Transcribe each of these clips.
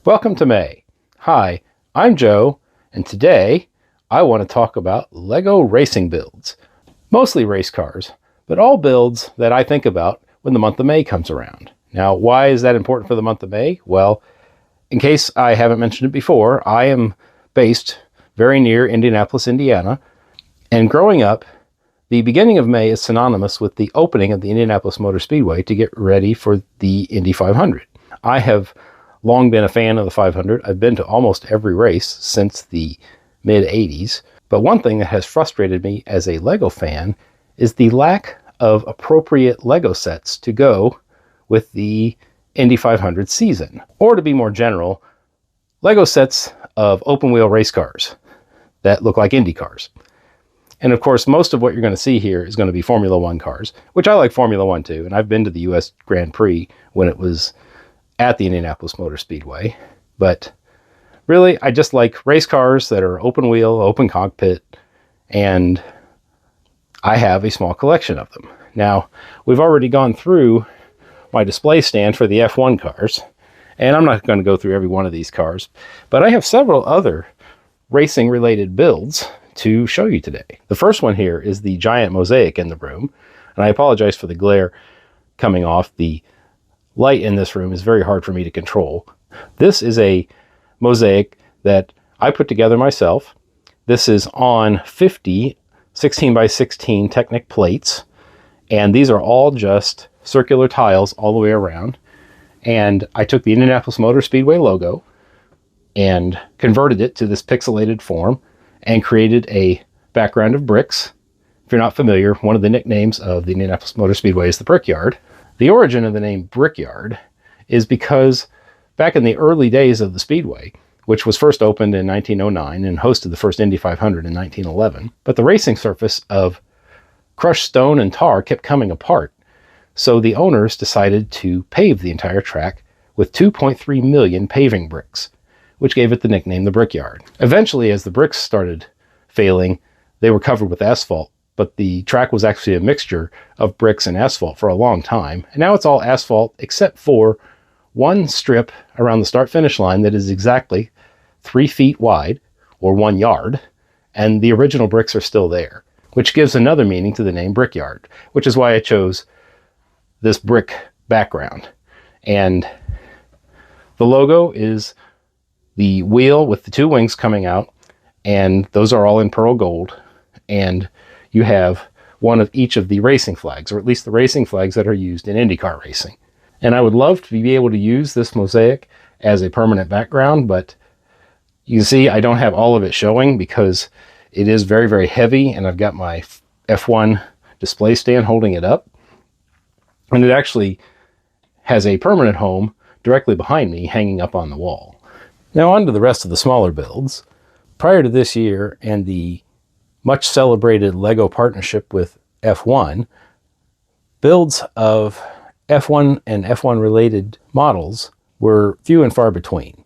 Welcome to May. Hi, I'm Joe, and today I want to talk about LEGO racing builds. Mostly race cars, but all builds that I think about when the month of May comes around. Now, why is that important for the month of May? Well, in case I haven't mentioned it before, I am based very near Indianapolis, Indiana, and growing up, the beginning of May is synonymous with the opening of the Indianapolis Motor Speedway to get ready for the Indy 500. I have long been a fan of the 500. I've been to almost every race since the mid-80s. But one thing that has frustrated me as a LEGO fan is the lack of appropriate LEGO sets to go with the Indy 500 season. Or to be more general, LEGO sets of open-wheel race cars that look like Indy cars. And of course, most of what you're going to see here is going to be Formula One cars, which I like Formula One too. And I've been to the US Grand Prix when it was at the Indianapolis Motor Speedway. But really, I just like race cars that are open wheel, open cockpit, and I have a small collection of them. Now, we've already gone through my display stand for the F1 cars, and I'm not going to go through every one of these cars, but I have several other racing related builds to show you today. The first one here is the giant mosaic in the room, and I apologize for the glare coming off. The light in this room is very hard for me to control. This is a mosaic that I put together myself. This is on 50 16 by 16 Technic plates, and these are all just circular tiles all the way around. And I took the Indianapolis Motor Speedway logo and converted it to this pixelated form and created a background of bricks. If you're not familiar, one of the nicknames of the Indianapolis Motor Speedway is the Brickyard. The origin of the name Brickyard is because back in the early days of the Speedway, which was first opened in 1909 and hosted the first Indy 500 in 1911, but the racing surface of crushed stone and tar kept coming apart. So the owners decided to pave the entire track with 2.3 million paving bricks, which gave it the nickname the Brickyard. Eventually, as the bricks started failing, they were covered with asphalt, but the track was actually a mixture of bricks and asphalt for a long time. And now it's all asphalt except for one strip around the start-finish line that is exactly 3 feet wide, or 1 yard, and the original bricks are still there, which gives another meaning to the name Brickyard, which is why I chose this brick background. And the logo is the wheel with the 2 wings coming out, and those are all in pearl gold. And you have one of each of the racing flags, or at least the racing flags that are used in IndyCar racing. And I would love to be able to use this mosaic as a permanent background, but you can see I don't have all of it showing because it is very, very heavy, and I've got my F1 display stand holding it up. And it actually has a permanent home directly behind me, hanging up on the wall. Now on to the rest of the smaller builds. Prior to this year and the much celebrated LEGO partnership with F1, builds of F1 and F1 related models were few and far between.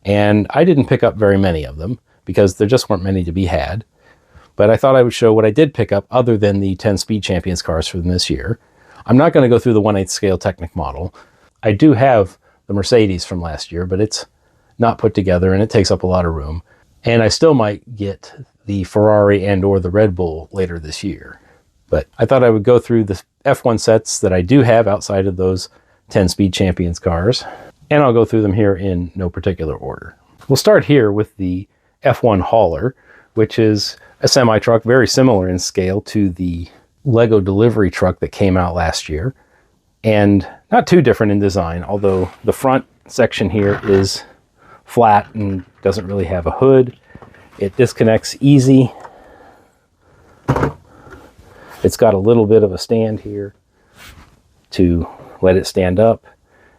And I didn't pick up very many of them because there just weren't many to be had. But I thought I would show what I did pick up other than the 10 Speed Champions cars from this year. I'm not going to go through the 1/8 scale Technic model. I do have the Mercedes from last year, but it's not put together and it takes up a lot of room. And I still might get the Ferrari and or the Red Bull later this year. But I thought I would go through the F1 sets that I do have outside of those 10 Speed Champions cars, and I'll go through them here in no particular order. We'll start here with the F1 hauler, which is a semi-truck very similar in scale to the LEGO delivery truck that came out last year, and not too different in design, although the front section here is flat and doesn't really have a hood. It disconnects easy. It's got a little bit of a stand here to let it stand up.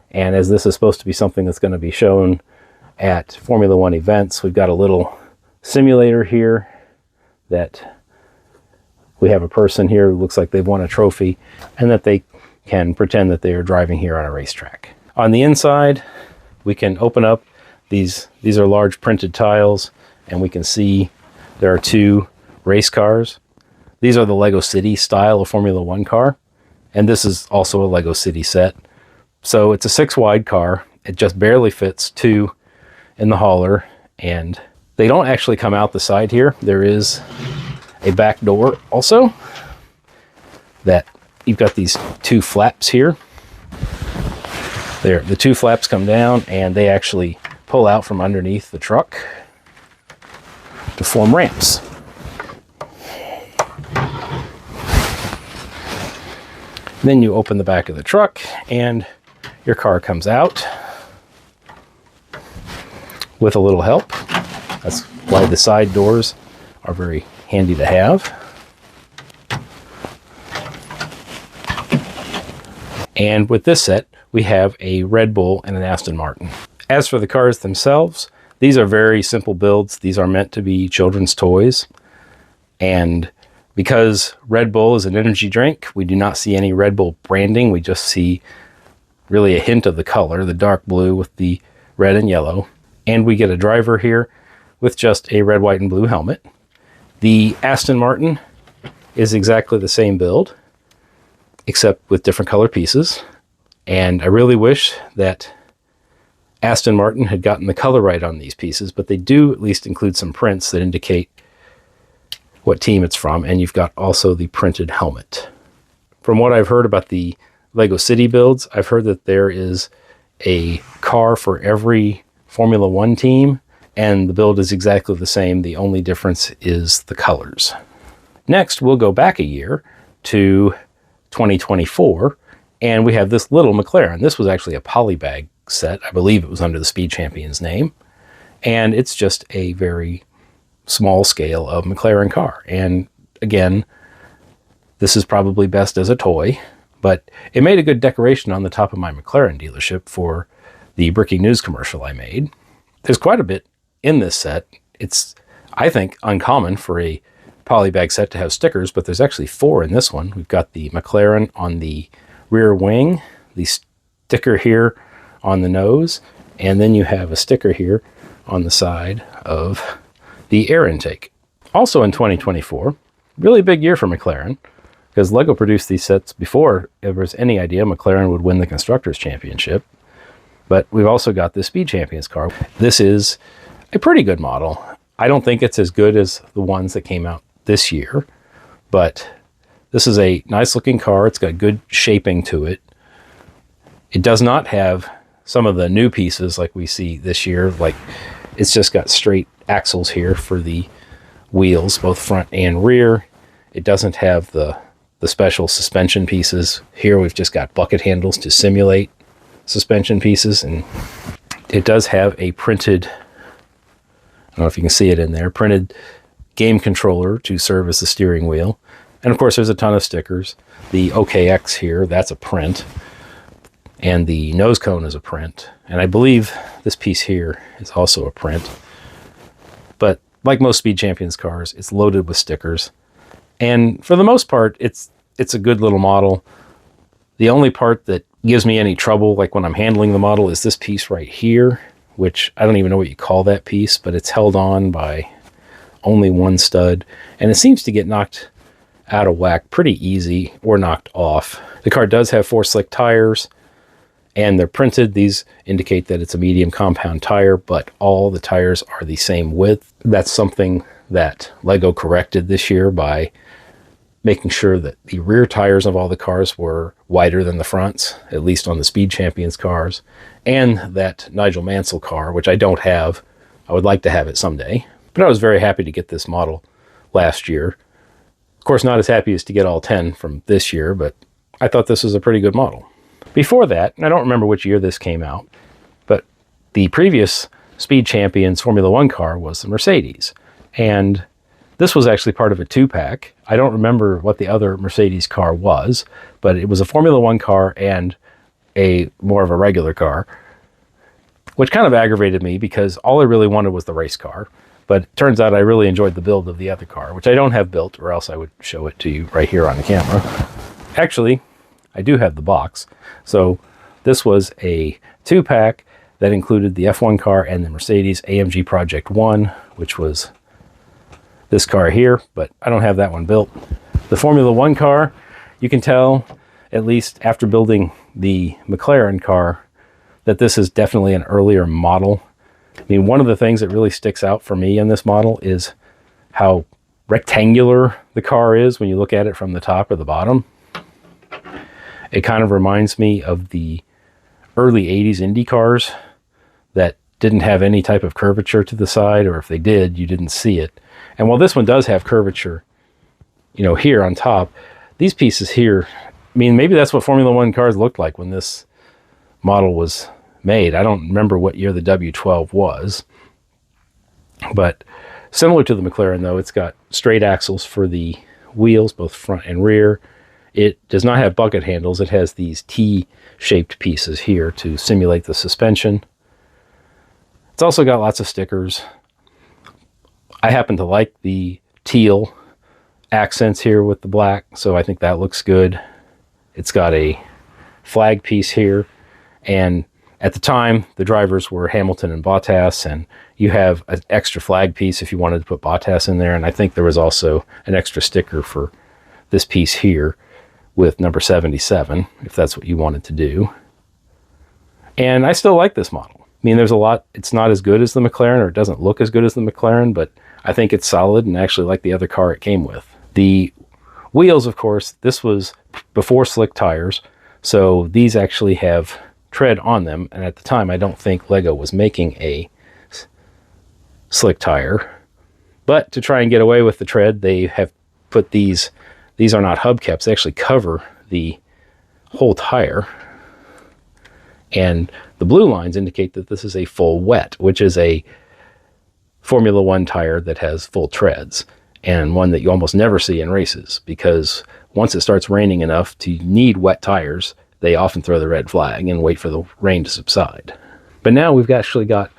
And as this is supposed to be something that's going to be shown at Formula One events, we've got a little simulator here that we have a person here who looks like they've won a trophy and that they can pretend that they are driving here on a racetrack. On the inside, we can open up these are large printed tiles, and we can see there are 2 race cars. These are the LEGO City style of Formula One car, and this is also a LEGO City set. So it's a 6 wide car. It just barely fits 2 in the hauler, and they don't actually come out the side here. There is a back door also that you've got these two flaps here. There, the two flaps come down and they actually pull out from underneath the truck to form ramps. Then you open the back of the truck and your car comes out with a little help. That's why the side doors are very handy to have. And with this set, we have a Red Bull and an Aston Martin. As for the cars themselves, these are very simple builds. These are meant to be children's toys. And because Red Bull is an energy drink, we do not see any Red Bull branding. We just see really a hint of the color, the dark blue with the red and yellow. And we get a driver here with just a red, white, and blue helmet. The Aston Martin is exactly the same build, except with different color pieces. And I really wish that Aston Martin had gotten the color right on these pieces, but they do at least include some prints that indicate what team it's from, and you've got also the printed helmet. From what I've heard about the LEGO City builds, I've heard that there is a car for every Formula One team, and the build is exactly the same. The only difference is the colors. Next, we'll go back a year to 2024, and we have this little McLaren. This was actually a polybag set. I believe it was under the Speed Champion's name, and it's just a very small scale of McLaren car. And again, this is probably best as a toy, but it made a good decoration on the top of my McLaren dealership for the Breaking News commercial I made. There's quite a bit in this set. It's, I think, uncommon for a polybag set to have stickers, but there's actually 4 in this one. We've got the McLaren on the rear wing, the sticker here on the nose, and then you have a sticker here on the side of the air intake. Also in 2024, really big year for McLaren, because LEGO produced these sets before there was any idea McLaren would win the Constructors' Championship. But we've also got the Speed Champions car. This is a pretty good model. I don't think it's as good as the ones that came out this year, but this is a nice looking car. It's got good shaping to it. It does not have some of the new pieces like we see this year. Like, it's just got straight axles here for the wheels, both front and rear. It doesn't have the special suspension pieces. Here we've just got bucket handles to simulate suspension pieces, and it does have a printed, I don't know if you can see it in there, printed game controller to serve as the steering wheel. And of course there's a ton of stickers. The OKX here, that's a print. And the nose cone is a print. And I believe this piece here is also a print. But like most Speed Champions cars, it's loaded with stickers. And for the most part, it's a good little model. The only part that gives me any trouble, like when I'm handling the model, is this piece right here, which I don't even know what you call that piece, but it's held on by only one stud. And it seems to get knocked out of whack pretty easy, or knocked off. The car does have 4 slick tires, and they're printed. These indicate that it's a medium compound tire, but all the tires are the same width. That's something that LEGO corrected this year by making sure that the rear tires of all the cars were wider than the fronts, at least on the Speed Champions cars, and that Nigel Mansell car, which I don't have. I would like to have it someday, but I was very happy to get this model last year. Of course, not as happy as to get all 10 from this year, but I thought this was a pretty good model. Before that, and I don't remember which year this came out, but the previous Speed Champions Formula One car was the Mercedes. And this was actually part of a 2-pack. I don't remember what the other Mercedes car was, but it was a Formula One car and a more of a regular car, which kind of aggravated me because all I really wanted was the race car. But it turns out I really enjoyed the build of the other car, which I don't have built, or else I would show it to you right here on the camera. Actually, I do have the box. So this was a 2-pack that included the F1 car and the Mercedes AMG Project 1, which was this car here, but I don't have that one built. The Formula One car, you can tell, at least after building the McLaren car, that this is definitely an earlier model. I mean, one of the things that really sticks out for me in this model is how rectangular the car is when you look at it from the top or the bottom. It kind of reminds me of the early 80s Indy cars that didn't have any type of curvature to the side, or if they did, you didn't see it. And while this one does have curvature, you know, here on top, these pieces here, I mean, maybe that's what Formula One cars looked like when this model was made. I don't remember what year the W12 was, but similar to the McLaren, though, it's got straight axles for the wheels, both front and rear. It does not have bucket handles. It has these T-shaped pieces here to simulate the suspension. It's also got lots of stickers. I happen to like the teal accents here with the black, so I think that looks good. It's got a flag piece here, and at the time, the drivers were Hamilton and Bottas, and you have an extra flag piece if you wanted to put Bottas in there, and I think there was also an extra sticker for this piece here with number 77, if that's what you wanted to do. And I still like this model. I mean, there's a lot, it's not as good as the McLaren, or it doesn't look as good as the McLaren, but I think it's solid and actually like the other car it came with. The wheels, of course, this was before slick tires, so these actually have tread on them, and at the time I don't think LEGO was making a slick tire, but to try and get away with the tread, they have put these are not hubcaps, they actually cover the whole tire, and the blue lines indicate that this is a full wet, which is a Formula One tire that has full treads, and one that you almost never see in races, because once it starts raining enough to need wet tires, they often throw the red flag and wait for the rain to subside. But now we've actually got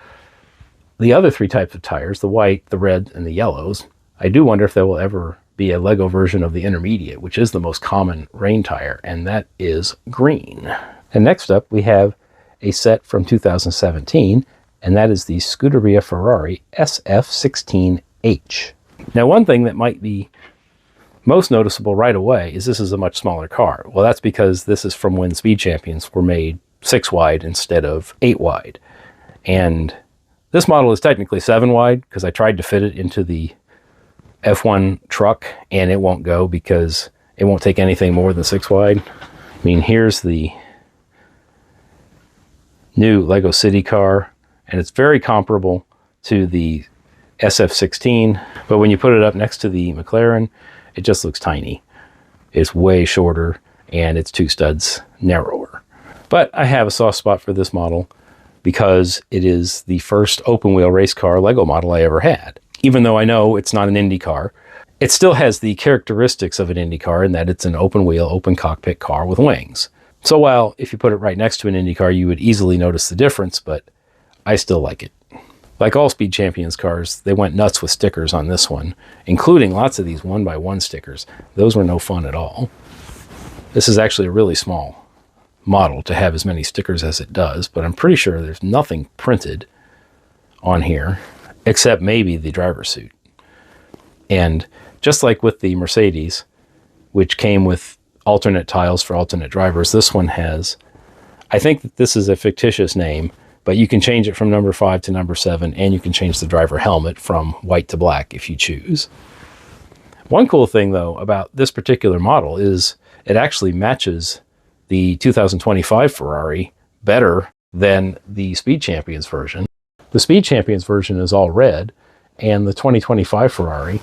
the other three types of tires, the white, the red, and the yellows. I do wonder if there will ever be a LEGO version of the intermediate, which is the most common rain tire, and that is green. And next up, we have a set from 2017, and that is the Scuderia Ferrari SF16H. Now, one thing that might be most noticeable right away is this is a much smaller car. Well, that's because this is from when Speed Champions were made 6 wide instead of 8 wide. And this model is technically 7 wide because I tried to fit it into the F1 truck and it won't go because it won't take anything more than 6 wide. I mean, here's the new LEGO City car, and it's very comparable to the SF16, but when you put it up next to the McLaren, it just looks tiny. It's way shorter, and it's 2 studs narrower. But I have a soft spot for this model because it is the first open-wheel race car LEGO model I ever had. Even though I know it's not an Indy car, it still has the characteristics of an Indy car in that it's an open-wheel, open-cockpit car with wings. So while if you put it right next to an Indy car, you would easily notice the difference, but I still like it. Like all Speed Champions cars, they went nuts with stickers on this one, including lots of these 1x1 stickers. Those were no fun at all. This is actually a really small model to have as many stickers as it does, but I'm pretty sure there's nothing printed on here, except maybe the driver's suit. And just like with the Mercedes, which came with alternate tiles for alternate drivers, this one has, I think that this is a fictitious name, but you can change it from number 5 to number 7, and you can change the driver helmet from white to black if you choose. One cool thing, though, about this particular model is it actually matches the 2025 Ferrari better than the Speed Champions version. The Speed Champions version is all red, and the 2025 Ferrari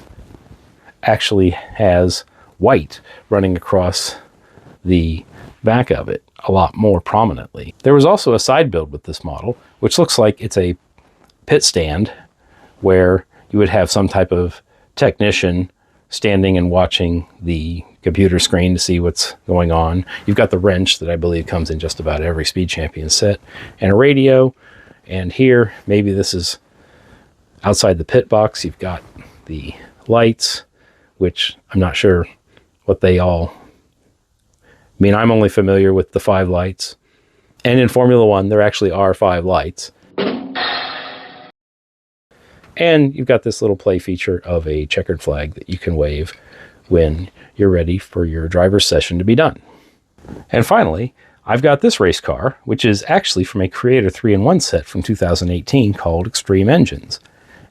actually has white running across the back of it a lot more prominently. There was also a side build with this model, which looks like it's a pit stand where you would have some type of technician standing and watching the computer screen to see what's going on. You've got the wrench that I believe comes in just about every Speed Champion set, and a radio. And here, maybe this is outside the pit box, you've got the lights, which I'm not sure what they all, I mean, I'm only familiar with the 5 lights. And in Formula One, there actually are 5 lights. And you've got this little play feature of a checkered flag that you can wave when you're ready for your driver's session to be done. And finally, I've got this race car, which is actually from a Creator 3-in-1 set from 2018 called Extreme Engines.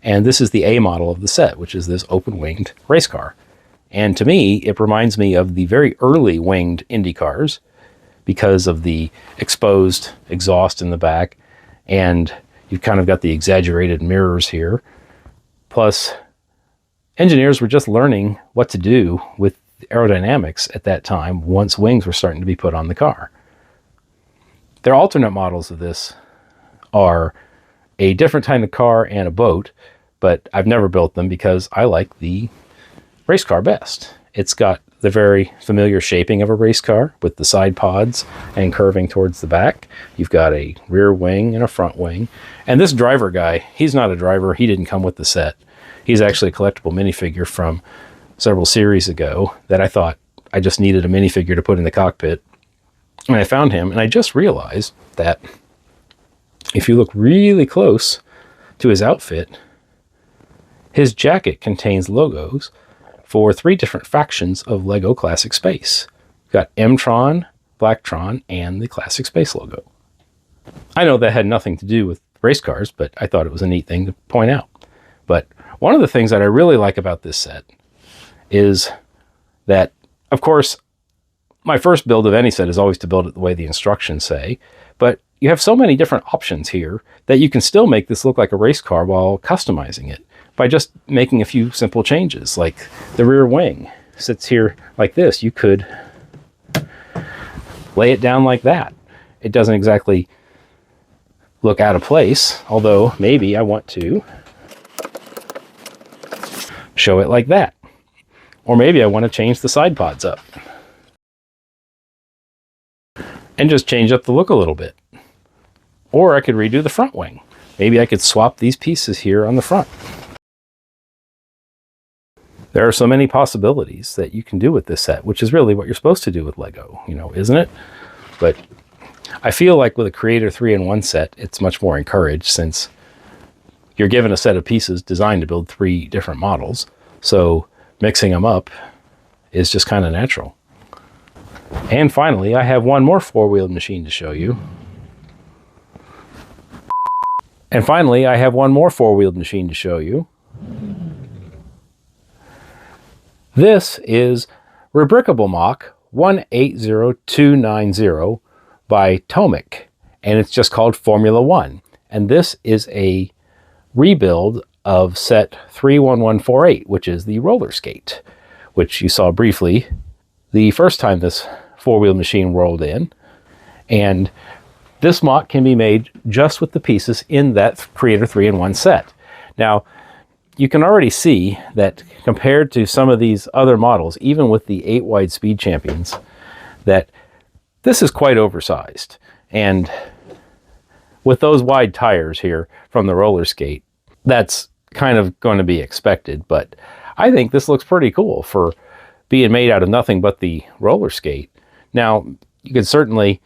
And this is the A model of the set, which is this open-winged race car. And to me, it reminds me of the very early winged Indy cars because of the exposed exhaust in the back, and you've kind of got the exaggerated mirrors here. Plus, engineers were just learning what to do with aerodynamics at that time once wings were starting to be put on the car. Their alternate models of this are a different kind of car and a boat, but I've never built them because I like the race car best. It's got the very familiar shaping of a race car with the side pods and curving towards the back. You've got a rear wing and a front wing. And this driver guy, he's not a driver. He didn't come with the set. He's actually a collectible minifigure from several series ago that I thought I just needed a minifigure to put in the cockpit. And I found him, and I just realized that if you look really close to his outfit, his jacket contains logos for 3 different factions of LEGO Classic Space. We've got M-Tron, Blacktron, and the Classic Space logo. I know that had nothing to do with race cars, but I thought it was a neat thing to point out. But one of the things that I really like about this set is that, of course, my first build of any set is always to build it the way the instructions say, but you have so many different options here that you can still make this look like a race car while customizing it by just making a few simple changes. Like the rear wing sits here like this. You could lay it down like that. It doesn't exactly look out of place, although maybe I want to show it like that. Or maybe I want to change the side pods up and just change up the look a little bit. Or I could redo the front wing. Maybe I could swap these pieces here on the front. There are so many possibilities that you can do with this set, which is really what you're supposed to do with LEGO, isn't it? But I feel like with a Creator 3-in-1 set, it's much more encouraged since you're given a set of pieces designed to build 3 different models. So mixing them up is just kind of natural. And finally, I have one more 4-wheeled machine to show you. This is Rubricable Mach 180290 by Tomic, and it's just called Formula One. And this is a rebuild of set 31148, which is the roller skate, which you saw briefly the first time this 4-wheel machine rolled in. And this Mach can be made just with the pieces in that Creator 3-in-1 set. Now, you can already see that compared to some of these other models, even with the 8-wide Speed Champions, that this is quite oversized. And with those wide tires here from the roller skate, that's kind of going to be expected. But I think this looks pretty cool for being made out of nothing but the roller skate. Now, you could certainly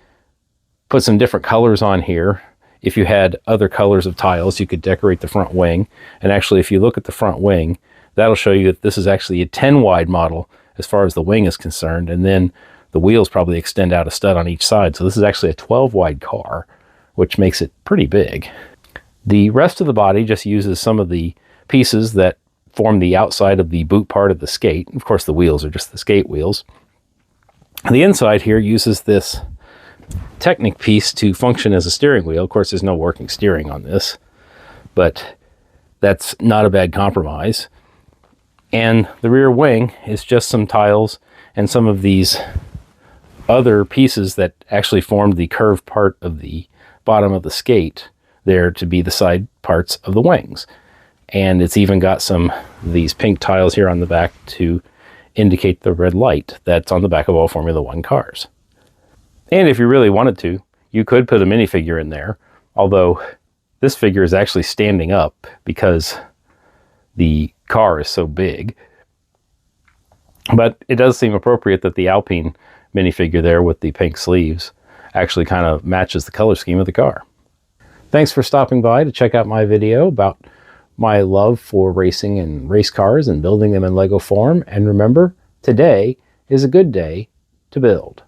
put some different colors on here. If you had other colors of tiles, you could decorate the front wing. And actually, if you look at the front wing, that'll show you that this is actually a 10-wide model as far as the wing is concerned. And then the wheels probably extend out a stud on each side. So this is actually a 12-wide car, which makes it pretty big. The rest of the body just uses some of the pieces that form the outside of the boot part of the skate. Of course, the wheels are just the skate wheels. And the inside here uses this Technic piece to function as a steering wheel. Of course, there's no working steering on this, but that's not a bad compromise. And the rear wing is just some tiles and some of these other pieces that actually formed the curved part of the bottom of the skate there to be the side parts of the wings. And it's even got some of these pink tiles here on the back to indicate the red light that's on the back of all Formula One cars. And if you really wanted to, you could put a minifigure in there, although this figure is actually standing up because the car is so big. But it does seem appropriate that the Alpine minifigure there with the pink sleeves actually kind of matches the color scheme of the car. Thanks for stopping by to check out my video about my love for racing and race cars and building them in LEGO form. And remember, today is a good day to build.